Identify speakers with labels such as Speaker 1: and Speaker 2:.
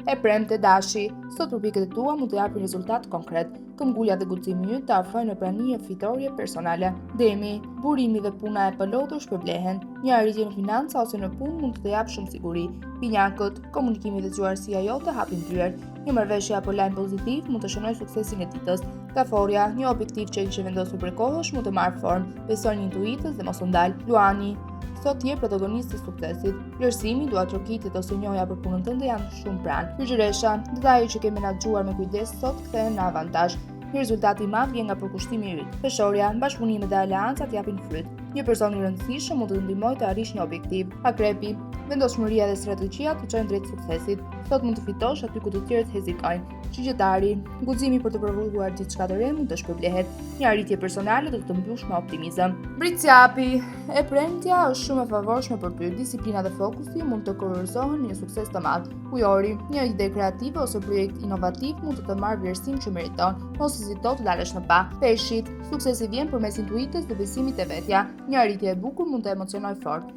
Speaker 1: E premte dashi, sot përpjekjet e tua mund të japin rezultat konkret. Këmbgulja dhe guximi yt të afrojnë në prani e fitorie personale. Demi, burimi dhe puna e pëllotur shpërblehen. Një arritje në financa ose në punë mund të të japë shumë siguri. Binjakët, komunikimi dhe zgjuarësia jote hapin dyert. Një marrëveshje apo lajm pozitiv mund të shënojë suksesin e ditës. Kaforia, një objektiv që kishe vendosur prej kohësh mund të marrë formë. Besoni intuitës dhe mos u ndal. Luani, sot je protagonist i suksesit. Vlerësimi, duat trokitit ose njohja për punën tënde janë shumë pranë. Yxhëresha, detajet që ke menaxhuar me kujdes sot kthehen në avantazh. Një rezultat i madh vjen nga përkushtimi yt. Peshorja, bashkëpunimet dhe aleancat japin fryt. Një person i rëndësishëm mund të ndihmojë të arrish një objektiv. Akrepi, vendosmëria dhe strategjia të çojnë drejt suksesit. Sot mund të fitosh aty ku të tjerët hezitojnë. Shigjetari, guximi për të provuar diçka të re mund të shpërblehet. Një arritje personale do të të mbush me optimizëm. Britsjapi, e premtja është shumë e favorshme për ty. Disiplina dhe fokusi mund të kurorëzohen në një sukses të madh. Ujori, një ide kreative ose projekt inovativ mund të të marrë vlerësim që meriton. Mos hezito të dalësh në pa. Peshqit, suksesi vjen përmes intuitës dhe besimit te vetja. Një arritje e bukur mund të emocionojë fort.